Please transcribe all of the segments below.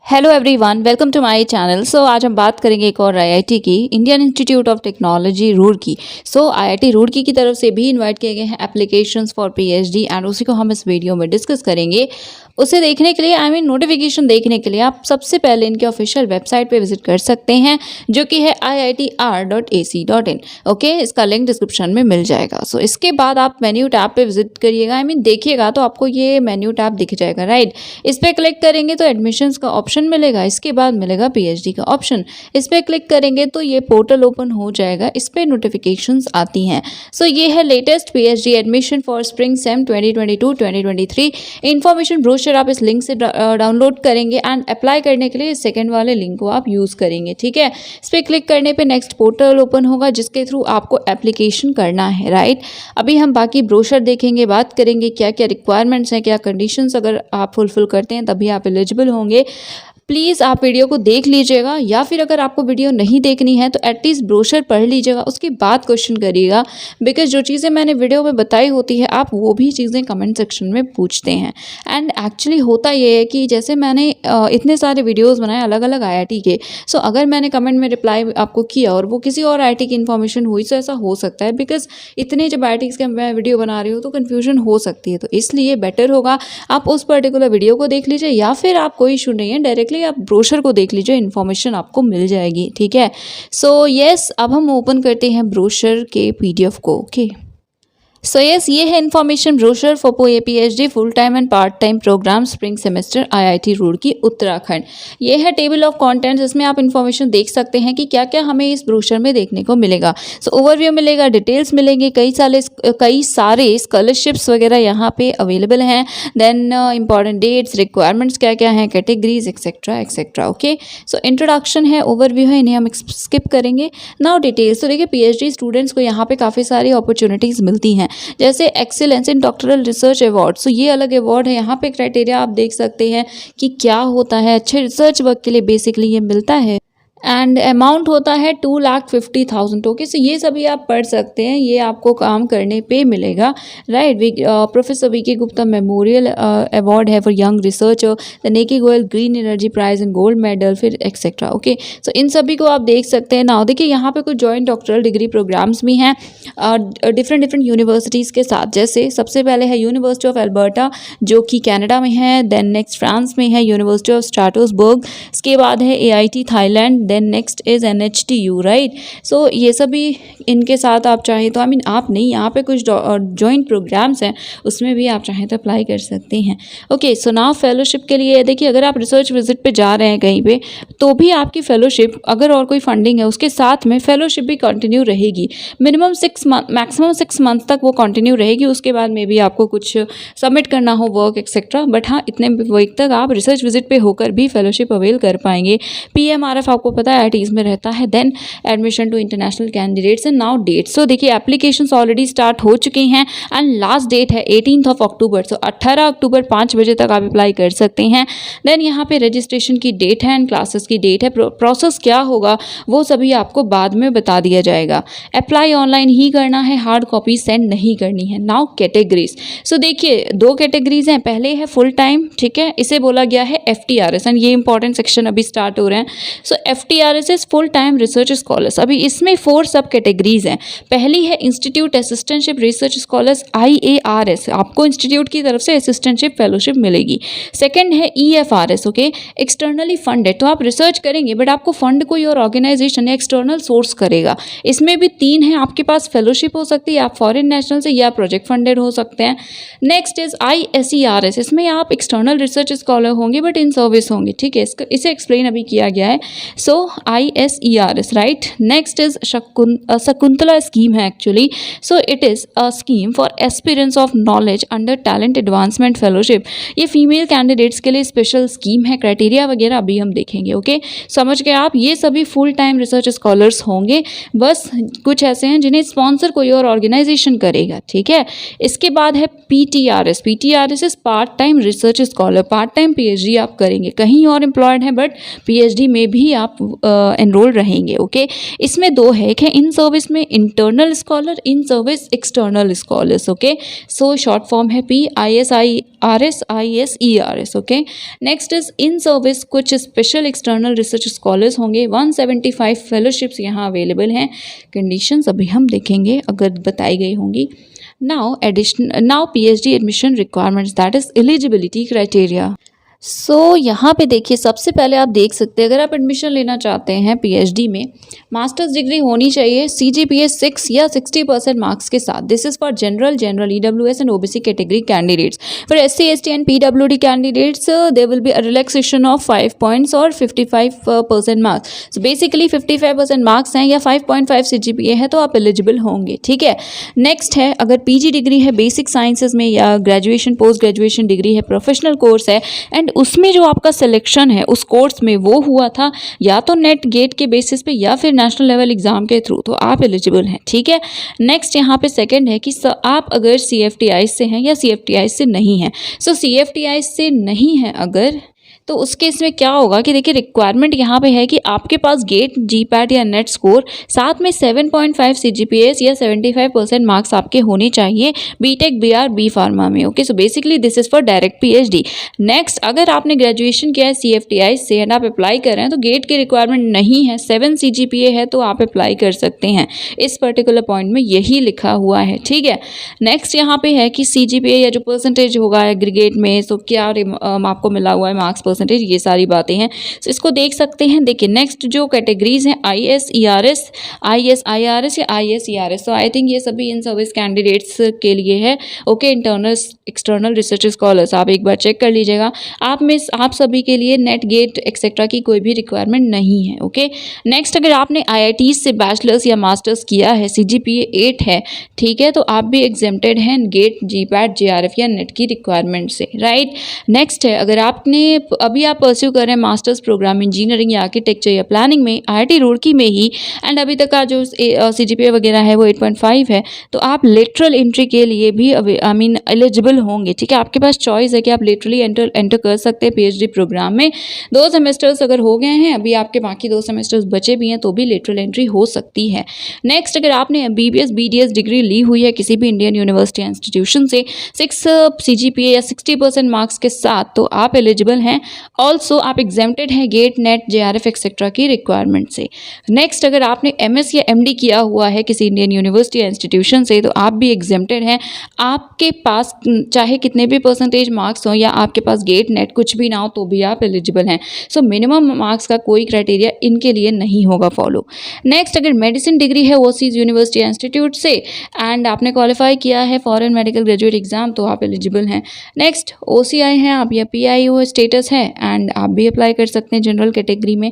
Hello everyone, welcome to my channel. So आज हम बात करेंगे एक और आईआईटी की, Indian Institute of Technology Roorkee. So IIT Roorkee की तरफ से भी इनवाइट किए गए हैं एप्लीकेशंस फॉर पीएचडी एंड उसी को हम इस वीडियो में डिस्कस करेंगे। उसे देखने के लिए नोटिफिकेशन देखने के लिए आप सबसे पहले इनके ऑफिशियल वेबसाइट पे विजिट कर सकते हैं, जो कि है iitr.ac.in। ओके, इसका लिंक डिस्क्रिप्शन में मिल जाएगा। सो इसके बाद आप मेन्यू टैब पे विजिट करिएगा, देखिएगा तो आपको ये मेन्यू टैब दिख जाएगा, राइट। इस पर क्लिक करेंगे तो एडमिशन्स का ऑप्शन मिलेगा, इसके बाद मिलेगा पीएचडी का ऑप्शन। इस पर क्लिक करेंगे तो ये पोर्टल ओपन हो जाएगा, इस पर नोटिफिकेशंस आती हैं। सो ये है latest PhD admission for spring same 2022-2023 information brochure. आप इस लिंक से डाउनलोड करेंगे एंड अप्लाई करने के लिए सेकंड वाले लिंक को आप यूज करेंगे, ठीक है। इस पर क्लिक करने पे नेक्स्ट पोर्टल ओपन होगा, जिसके थ्रू आपको एप्लीकेशन करना है, राइट। अभी हम बाकी ब्रोशर देखेंगे, बात करेंगे क्या क्या रिक्वायरमेंट्स हैं, क्या कंडीशंस अगर आप फुलफिल करते हैं तभी आप एलिजिबल होंगे। प्लीज़ आप वीडियो को देख लीजिएगा, या फिर अगर आपको वीडियो नहीं देखनी है तो एटलीस्ट ब्रोशर पढ़ लीजिएगा, उसके बाद क्वेश्चन करिएगा। बिकॉज जो चीज़ें मैंने वीडियो में बताई होती है आप वो भी चीज़ें कमेंट सेक्शन में पूछते हैं। एंड एक्चुअली होता ये है कि जैसे मैंने इतने सारे वीडियोज़ बनाए अलग अलग आईआईटी के, सो अगर मैंने कमेंट में रिप्लाई आपको किया और वो किसी और आईआईटी की इन्फॉर्मेशन हुई तो ऐसा हो सकता है, बिकॉज इतने जब आईआईटी के मैं वीडियो बना रही हूँ तो कन्फ्यूजन हो सकती है। तो इसलिए बेटर होगा आप उस पर्टिकुलर वीडियो को देख लीजिए, या फिर आप कोई इशू नहीं है डायरेक्टली आप ब्रोशर को देख लीजिए, इन्फॉर्मेशन आपको मिल जाएगी, ठीक है। सो यस, अब हम ओपन करते हैं ब्रोशर के पीडीएफ को। ओके, सो यस, ये है information brochure for PhD full time and part time program spring semester IIT Roorkee Uttarakhand. ये है टेबल ऑफ कंटेंट्स, इसमें आप इन्फॉर्मेशन देख सकते हैं कि क्या क्या हमें इस ब्रोशर में देखने को मिलेगा। सो ओवरव्यू मिलेगा, डिटेल्स मिलेंगे, कई सारे स्कॉलरशिप्स वगैरह यहाँ पे अवेलेबल हैं। देन इंपॉर्टेंट डेट्स, रिक्वायरमेंट्स क्या क्या हैं, categories etcetera etcetera. Okay, so introduction है, ओवरव्यू है, इन्हें हम स्किप करेंगे। Now details. तो देखिए, पीएचडी स्टूडेंट्स को यहाँ पे काफ़ी सारी अपॉर्चुनिटीज़ मिलती हैं, जैसे excellence in doctoral research award. So ये अलग अवार्ड है, यहाँ पे क्राइटेरिया आप देख सकते हैं कि क्या होता है। अच्छे रिसर्च वर्क के लिए बेसिकली ये मिलता है एंड अमाउंट होता है 2,50,000। ओके, सो ये सभी आप पढ़ सकते हैं, ये आपको काम करने पे मिलेगा, right. Professor VK Gupta memorial award है for young researcher, the Neki Goyal green energy prize and gold medal, फिर एक्सेट्रा। ओके, सो इन सभी को आप देख सकते हैं। नाउ देखिए, यहाँ पे कुछ जॉइंट डॉक्टरल डिग्री प्रोग्राम्स भी हैं डिफरेंट यूनिवर्सिटीज़ के साथ। जैसे सबसे पहले है यूनिवर्सिटी ऑफ एल्बर्टा, जो कि कनाडा में है। देन नेक्स्ट फ्रांस में है यूनिवर्सिटी ऑफ स्ट्रासबर्ग। इसके बाद है AIT Thailand. Then next is NHTU, right. So ये सभी इनके साथ आप चाहें तो आप नहीं, यहाँ पे कुछ जॉइंट प्रोग्राम्स हैं, उसमें भी आप चाहें तो अप्लाई कर सकते हैं। ओके, सो नाउ फेलोशिप के लिए देखिए, अगर आप रिसर्च विजिट पे जा रहे हैं कहीं पे, तो भी आपकी फेलोशिप, अगर और कोई फंडिंग है उसके साथ में फेलोशिप भी कंटिन्यू रहेगी। मिनिमम 6 मंथ, मैक्सिमम 6 मंथ तक वो कंटिन्यू रहेगी। उसके बाद में भी आपको कुछ सबमिट करना हो, वर्क एक्सेट्रा, बट हाँ, इतने वीक तक आप रिसर्च विजिट पे होकर भी फेलोशिप अवेल कर पाएंगे। पीएमआरएफ आपको पता है आईआईटीज़ में रहता है। Then admission to international candidates and now dates. So देखिए, एप्लीकेशंस ऑलरेडी स्टार्ट हो चुकी हैं एंड लास्ट डेट है 18 अक्टूबर। सो 18 अक्टूबर 5 बजे तक आप अप्लाई कर सकते हैं। देन यहाँ पे रजिस्ट्रेशन की डेट है एंड क्लासेस की डेट है। प्रोसेस क्या होगा वो सभी आपको बाद में बता दिया जाएगा। अप्लाई ऑनलाइन ही करना है, हार्ड कॉपी सेंड नहीं करनी है। Now categories. सो देखिए, 2 कैटेगरीज हैं। पहले है फुल टाइम, ठीक है, इसे बोला गया है एफटीआरएस एंड ये इंपॉर्टेंट सेक्शन अभी स्टार्ट हो रहे हैं। So FTRS is full time research scholars. अभी इसमें 4 सब कैटेगरीज हैं। पहली है institute assistantship research scholars, IARS, आपको इंस्टीट्यूट की तरफ से असिस्टेंटशिप फेलोशिप मिलेगी। सेकंड है EFRS, ओके, एक्सटर्नली फंडेड, तो आप रिसर्च करेंगे बट आपको फंड कोई और ऑर्गेनाइजेशन या एक्सटर्नल सोर्स करेगा। इसमें भी 3 है, आपके पास फेलोशिप हो सकती है, आप फॉरेन नेशनल से या प्रोजेक्ट फंडेड हो सकते हैं। नेक्स्ट इज ISERS, इसमें आप एक्सटर्नल रिसर्च स्कॉलर होंगे बट इन सर्विस होंगे, ठीक है, इसे एक्सप्लेन अभी किया गया है। So ISERS, right. Next is Shakuntala scheme है actually. So it is a scheme for aspirants of knowledge under talent advancement fellowship. ये फीमेल कैंडिडेट्स के लिए स्पेशल स्कीम है, क्राइटेरिया वगैरह अभी हम देखेंगे। ओके, समझ गए आप। ये सभी फुल टाइम रिसर्च स्कॉलर्स होंगे, बस कुछ ऐसे हैं जिन्हें स्पॉन्सर कोई और ऑर्गेनाइजेशन करेगा, ठीक है। इसके बाद है PTRS। PTRS is part time research scholar, part time PhD आप करेंगे, कहीं और एम्प्लॉयड हैं बट PhD में भी आप एनरोल रहेंगे। ओके, इसमें दो है, एक है इन सर्विस में internal scholar, in service external scholars. Okay, so short form है PISIRS ISERS। Okay, next is in service कुछ स्पेशल एक्सटर्नल रिसर्च स्कॉलर्स होंगे, 175 फेलोशिप्स यहाँ अवेलेबल हैं। कंडीशंस अभी हम देखेंगे अगर बताई गई होंगी। Now PhD admission requirements, that is eligibility criteria. यहाँ पे देखिए, सबसे पहले आप देख सकते हैं, अगर आप एडमिशन लेना चाहते हैं PhD में, मास्टर्स डिग्री होनी चाहिए CGPA 6 या 60% मार्क्स के साथ। This is for general EWS and OBC category candidates. For SC ST and PWD candidates there will be a relaxation of 5 points और 55% मार्क्स। सो बेसिकली 55% मार्क्स हैं या 5.5 CGPA है तो आप एलिजिबल होंगे। ठीक है, नेक्स्ट है, अगर PG डिग्री है बेसिक साइंसेज में या ग्रेजुएशन पोस्ट ग्रेजुएशन डिग्री है, प्रोफेशनल कोर्स है, एंड उसमें जो आपका सिलेक्शन है उस कोर्स में वो हुआ था या तो नेट गेट के बेसिस पे या फिर नेशनल लेवल एग्जाम के थ्रू, तो आप एलिजिबल हैं। ठीक है, नेक्स्ट यहाँ पे सेकंड है कि आप अगर CFTI से हैं या CFTI से नहीं हैं। सो CFTI से नहीं है अगर, तो उस केस में क्या होगा कि देखिए, रिक्वायरमेंट यहाँ पे है कि आपके पास गेट GPAT या नेट स्कोर, साथ में 7.5 CGPA या 75% मार्क्स आपके होने चाहिए BTech BR B फार्मा में। Okay, so basically this is for direct PhD। Next, अगर आपने ग्रेजुएशन किया है CFTI से एंड आप अप्लाई कर रहे हैं तो गेट की रिक्वायरमेंट नहीं है, 7 CGPA है तो आप अप्लाई कर सकते हैं। इस पर्टिकुलर पॉइंट में यही लिखा हुआ है। ठीक है, नेक्स्ट यहाँ पे है कि CGPA या जो परसेंटेज होगा एग्रीगेट में, सो क्या आपको मिला हुआ है मार्क्स परसेंटेज, ये सारी बातें हैं, तो इसको देख सकते हैं। देखिए, नेक्स्ट जो कैटेगरीज हैं ISERS ISIRS या ISERS, तो आई थिंक ये सभी इन सर्विस कैंडिडेट्स के लिए है। Okay, internal external research scholars, आप एक बार चेक कर लीजिएगा। आप सभी के लिए नेट गेट एक्सेट्रा की कोई भी रिक्वायरमेंट नहीं है। ओके, नेक्स्ट, अगर आपने IIT से बैचलर्स या मास्टर्स किया है, CGPA 8 है, ठीक है, तो आप भी एग्जेम्प्टेड हैं गेट GPAT JRF या नेट की रिक्वायरमेंट से। राइट, नेक्स्ट है, अगर आपने अभी आप परस्यू कर रहे हैं मास्टर्स प्रोग्राम इंजीनियरिंग या आर्किटेक्चर या प्लानिंग में IIT रुड़की में ही, एंड अभी तक का जो CGPA वगैरह है वो 8.5 है, तो आप लेटरल एंट्री के लिए भी एलिजिबल होंगे। ठीक है, आपके पास चॉइस है कि आप लेटरली एंटर कर सकते हैं PhD प्रोग्राम में। 2 सेमेस्टर्स अगर हो गए हैं, अभी आपके बाकी 2 सेमेस्टर्स बचे भी हैं, तो भी लेटरल एंट्री हो सकती है। नेक्स्ट, अगर आपने BBS BDS डिग्री ली हुई है किसी भी इंडियन यूनिवर्सिटी इंस्टीट्यूशन से 6 CGPA या 60% मार्क्स के साथ, तो आप एलिजिबल हैं। ऑल्सो आप एग्जेम्प्टेड हैं गेट नेट JRF एक्सेट्रा की रिक्वायरमेंट से। नेक्स्ट, अगर आपने MS या MD किया हुआ है किसी इंडियन यूनिवर्सिटी या इंस्टीट्यूशन से, तो आप भी एग्जेम्प्टेड हैं। आपके पास चाहे कितने भी परसेंटेज मार्क्स हों या आपके पास गेट नेट कुछ भी ना हो, तो भी आप एलिजिबल हैं। सो मिनिमम मार्क्स का कोई क्राइटेरिया इनके लिए नहीं होगा फॉलो। नेक्स्ट, अगर मेडिसिन डिग्री है ओवरसीज यूनिवर्सिटी या इंस्टीट्यूट से एंड आपने क्वालिफाई किया है फॉरेन मेडिकल ग्रेजुएट एग्जाम, तो आप एलिजिबल हैं। नेक्स्ट, OCI हैं आप या PIO स्टेटस है एंड आप भी अप्लाई कर सकते हैं जनरल कैटेगरी में।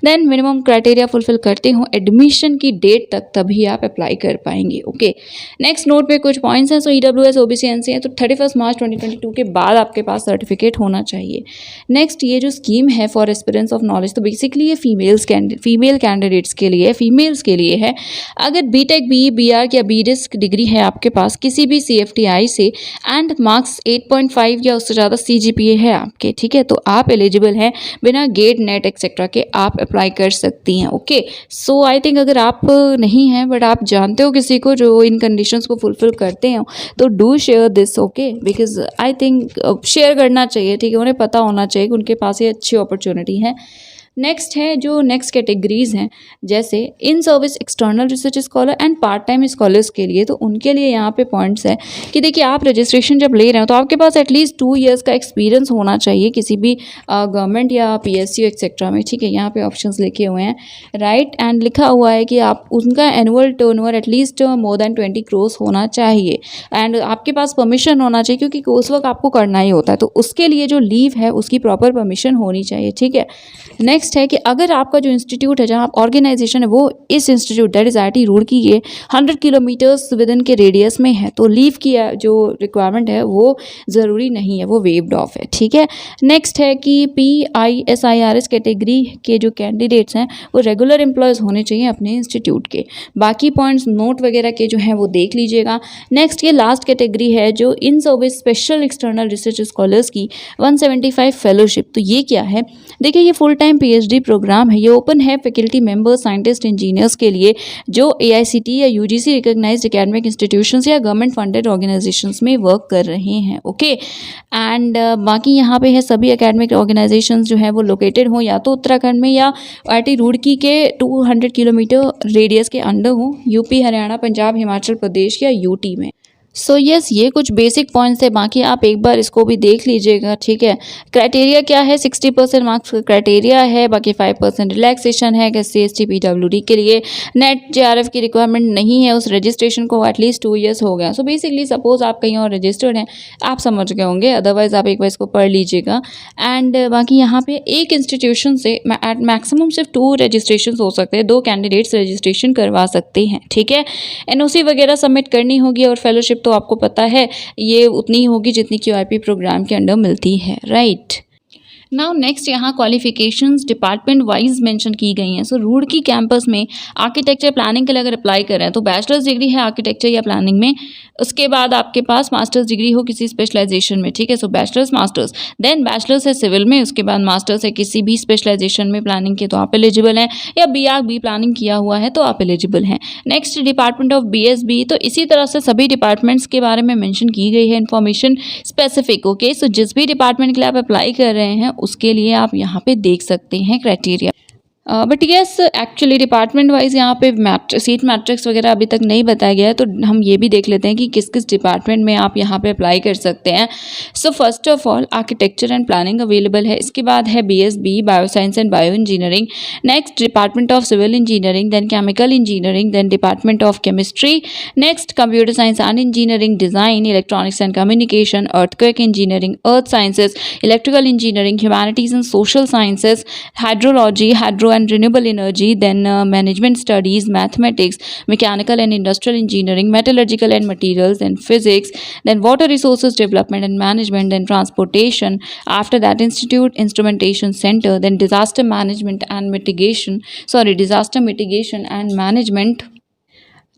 देन मिनिमम क्राइटेरिया फुलफिल करते हो एडमिशन की डेट तक, तभी आप अप्लाई कर पाएंगे। ओके, नेक्स्ट नोट पे कुछ पॉइंट्स हैं। सो EWS OBC NC है तो 31 मार्च 2022 के बाद आपके पास सर्टिफिकेट होना चाहिए। नेक्स्ट, ये जो स्कीम है फॉर एस्पिरेंट्स ऑफ नॉलेज, तो बेसिकली ये फीमेल कैंडिडेट्स के लिए, फीमेल्स के लिए है। अगर BTech BE BR या BDisc डिग्री है आपके पास किसी भी CFTI से एंड मार्क्स 8.5 या उससे ज़्यादा CGPA है आपके, ठीक है, तो आप एलिजिबल हैं, बिना गेट नेट एक्सेट्रा के आप अप्लाई कर सकती हैं। ओके, सो आई थिंक अगर आप नहीं हैं बट आप जानते हो किसी को जो इन कंडीशंस को फुलफिल करते हो, तो do share this. Okay, because I think share करना चाहिए। ठीक है, उन्हें पता होना चाहिए कि उनके पास ये अच्छी अपॉर्चुनिटी है। नेक्स्ट है जो नेक्स्ट कैटेगरीज हैं, जैसे in service external research scholar and part time scholars के लिए, तो उनके लिए यहाँ पे पॉइंट्स है कि देखिए, आप रजिस्ट्रेशन जब ले रहे हो तो आपके पास एटलीस्ट 2 ईयर्स का एक्सपीरियंस होना चाहिए किसी भी गवर्नमेंट या PSU एक्सेट्रा में। ठीक है, यहाँ पे ऑप्शंस लिखे हुए हैं। राइट, एंड लिखा हुआ है कि आप उनका annual turnover at least more than 20 crore होना चाहिए एंड आपके पास परमिशन होना चाहिए, क्योंकि कोर्स वर्क आपको करना ही होता है, तो उसके लिए जो लीव है उसकी प्रॉपर परमिशन होनी चाहिए। ठीक है, नेक्स्ट है कि अगर आपका जो इंस्टीट्यूट है, जहाँ ऑर्गेनाइजेशन है, वो इस institute that is IIT Roorkee के 100 किलोमीटर्स विद इन के रेडियस में है, तो लीव की जो रिक्वायरमेंट है वो ज़रूरी नहीं है, वो वेव्ड ऑफ है। ठीक है, नेक्स्ट है कि PISIRS कैटेगरी के जो कैंडिडेट्स हैं वो रेगुलर एम्प्लॉयज़ होने चाहिए अपने इंस्टीट्यूट के। बाकी पॉइंट्स नोट वगैरह के जो हैं वो देख लीजिएगा। नेक्स्ट, ये लास्ट कैटेगरी है जो in service special external research scholars की 175 फेलोशिप, तो ये क्या है? देखिए, ये फुल टाइम PhD प्रोग्राम है ये ओपन है फैकल्टी मेंबर्स, साइंटिस्ट, इंजीनियर्स के लिए जो AICTE या UGC रिकॉग्नाइज्ड एकेडमिक इंस्टीट्यूशंस या गवर्नमेंट फंडेड ऑर्गेनाइजेशंस में वर्क कर रहे हैं। ओके एंड बाकी यहाँ पे है सभी एकेडमिक ऑर्गेनाइजेशंस जो है वो लोकेटेड हो या तो उत्तराखंड में या IIT रुड़की के 200 किलोमीटर रेडियस के अंडर हो, यूपी, हरियाणा, पंजाब, हिमाचल प्रदेश या यूटी में। सो यस ये कुछ बेसिक पॉइंट्स है, बाकी आप एक बार इसको भी देख लीजिएगा, ठीक है। क्राइटेरिया क्या है, 60% मार्क्स का क्राइटेरिया है, बाकी 5% रिलैक्सेशन है SC/ST PWD के लिए। नेट JRF की रिक्वायरमेंट नहीं है, उस रजिस्ट्रेशन को एटलीस्ट 2 ईयर्स हो गया। सो बेसिकली सपोज आप कहीं और रजिस्टर्ड हैं, आप समझ गए होंगे, अदरवाइज आप एक बार इसको पढ़ लीजिएगा। एंड बाकी यहाँ पे एक इंस्टीट्यूशन से एट मैक्सिमम सिर्फ 2 रजिस्ट्रेशन हो सकते हैं, 2 कैंडिडेट्स रजिस्ट्रेशन करवा सकते हैं, ठीक है। NOC वगैरह सबमिट करनी होगी और फेलोशिप तो आपको पता है ये उतनी ही होगी जितनी QIP प्रोग्राम के अंडर मिलती है, राइट। नाउ नेक्स्ट यहाँ क्वालिफिकेशंस डिपार्टमेंट वाइज मेंशन की गई हैं। सो रुड़की कैंपस में आर्किटेक्चर प्लानिंग के लिए अगर अप्लाई कर रहे हैं तो बैचलर्स डिग्री है आर्किटेक्चर या प्लानिंग में, उसके बाद आपके पास मास्टर्स डिग्री हो किसी स्पेशलाइजेशन में, ठीक है। सो बैचलर्स मास्टर्स, देन बैचलर्स है सिविल में, उसके बाद मास्टर्स है किसी भी स्पेशलाइजेशन में प्लानिंग के तो आप एलिजिबल हैं, या बी प्लानिंग किया हुआ है तो आप एलिजिबल हैं। नेक्स्ट डिपार्टमेंट ऑफ BSB, तो इसी तरह से सभी डिपार्टमेंट्स के बारे में मेंशन की गई है इन्फॉर्मेशन स्पेसिफिक, ओके। सो जिस भी डिपार्टमेंट के लिए आप अप्लाई कर रहे हैं उसके लिए आप यहाँ पे देख सकते हैं criteria. But yes actually department wise यहाँ पे सीट मैट्रिक्स वगैरह अभी तक नहीं बताया गया है, तो हम ये भी देख लेते हैं कि किस किस डिपार्टमेंट में आप यहाँ पे अप्लाई कर सकते हैं। So first of all architecture and planning available है, इसके बाद है BSB bioscience and bio engineering, next department of civil engineering, then chemical engineering, then department of chemistry, next computer science and engineering, design, electronics and communication, earthquake engineering, earth sciences, electrical engineering, humanities and social sciences, hydrology, hydro and renewable energy, then management studies, mathematics, mechanical and industrial engineering, metallurgical and materials, then physics, then water resources development and management, then transportation, after that institute instrumentation center, then disaster management and management.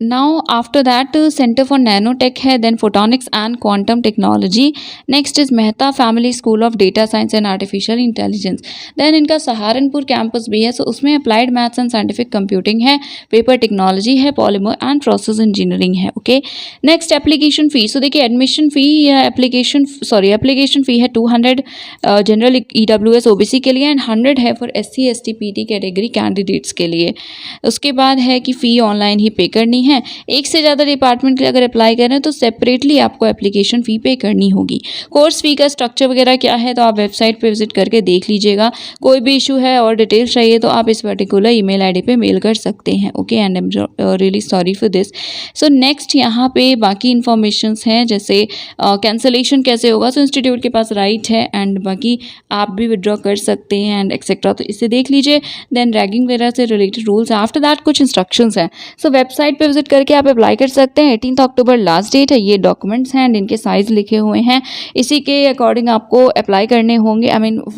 Now after that Center for Nanotech है, then Photonics and Quantum Technology, next is Mehta Family School of Data Science and Artificial Intelligence, then इनका Saharanpur campus भी है, सो उसमें applied maths and scientific computing है, paper technology है, polymer and process engineering है, okay. Next application fee, सो देखिए admission फ़ी या application fee है 200 जनरल EWS OBC के लिए एंड 100 है for SC/ST PT category candidates के लिए। उसके बाद है कि फ़ी ऑनलाइन ही पे करनी है। एक से ज़्यादा डिपार्टमेंट के लिए अगर अप्लाई कर रहे हैं तो सेपरेटली आपको एप्लीकेशन फ़ी पे करनी होगी। कोर्स फी का स्ट्रक्चर वगैरह क्या है तो आप वेबसाइट पे विजिट करके देख लीजिएगा। कोई भी इशू है और डिटेल्स चाहिए तो आप इस पर्टिकुलर ईमेल आईडी पे मेल कर सकते हैं, okay. And I am really sorry for this. So next यहाँ पे बाकी इन्फॉर्मेशंस हैं, जैसे कैंसलेशन कैसे होगा, सो इंस्टीट्यूट के पास राइट है एंड बाकी आप भी विड्रॉ कर सकते हैं एंड एक्सेट्रा, तो इसे देख लीजिए। देन रैगिंग वगैरह से रिलेटेड रूल्स, आफ्टर दैट कुछ इंस्ट्रक्शंस हैं। सो वेबसाइट पे विजिट करके आप अप्लाई कर सकते हैं। 18 अक्टूबर लास्ट डेट है। ये डॉक्यूमेंट्स हैं एंड इनके साइज लिखे हुए हैं, इसी के अकॉर्डिंग आपको अप्लाई करने होंगे,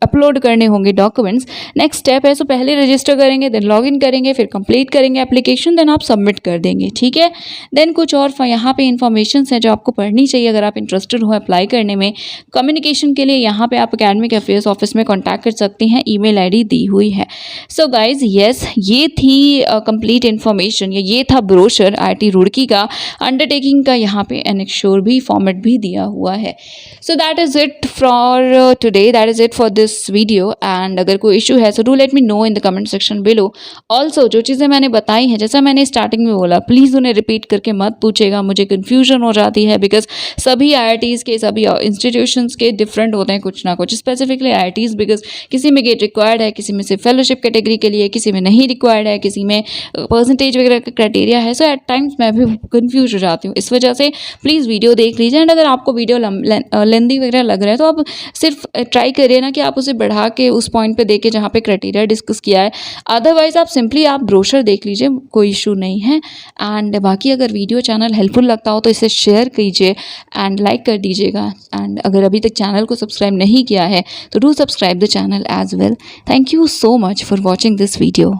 अपलोड करने होंगे डॉक्यूमेंट्स। नेक्स्ट स्टेप है, सो पहले रजिस्टर करेंगे, देन लॉगिन करेंगे, फिर कंप्लीट करेंगे एप्लीकेशन, देन आप सबमिट कर देंगे, ठीक है। देन कुछ और यहाँ पे इन्फॉर्मेशन है जो आपको पढ़नी चाहिए अगर आप इंटरेस्टेड हो अप्लाई करने में। कम्युनिकेशन के लिए यहाँ पे आप एकेडमिक अफेयर्स ऑफिस में कॉन्टैक्ट कर सकते हैं, ईमेल आईडी दी हुई है। सो गाइज यस, ये थी कंप्लीट इन्फॉर्मेशन, ये था ब्रोशर IIT रुड़की का अंडरटेकिंग का, यहाँ पे एनेक्शोर भी फॉर्मेट भी दिया हुआ है। So that is it for today, that is it for this video. And अगर कोई इशू है so do let me know in the comment section below. Also जो चीज़ें मैंने बताई हैं, जैसा मैंने स्टार्टिंग में बोला, प्लीज़ उन्हें रिपीट करके मत पूछेगा, मुझे कन्फ्यूजन हो जाती है, बिकॉज सभी IITs के सभी इंस्टीट्यूशंस के डिफरेंट होते हैं कुछ ना कुछ, स्पेसिफिकली IITs, बिकॉज किसी में गेट रिक्वायर्ड है, किसी में सिर्फ फेलोशिप कैटेगरी के लिए, किसी में नहीं रिक्वायर्ड है, किसी में परसेंटेज वगैरह का क्राइटेरिया है। सो एट टाइम्स मैं भी कंफ्यूज हो जाती हूँ, इस वजह से प्लीज़ वीडियो देख लीजिए। एंड अगर आपको वीडियो लेंदी वगैरह लग रहा है तो आप सिर्फ ट्राई करिए ना कि आप उसे बढ़ा के उस पॉइंट पे देखें जहाँ पे क्राइटेरिया डिस्कस किया है, अदरवाइज आप सिंपली आप ब्रोशर देख लीजिए, कोई इशू नहीं है। एंड बाकी अगर वीडियो चैनल हेल्पफुल लगता हो तो इसे शेयर कीजिए एंड लाइक कर दीजिएगा। एंड अगर अभी तक चैनल को सब्सक्राइब नहीं किया है तो do subscribe the channel as well. Thank you so much for watching this video.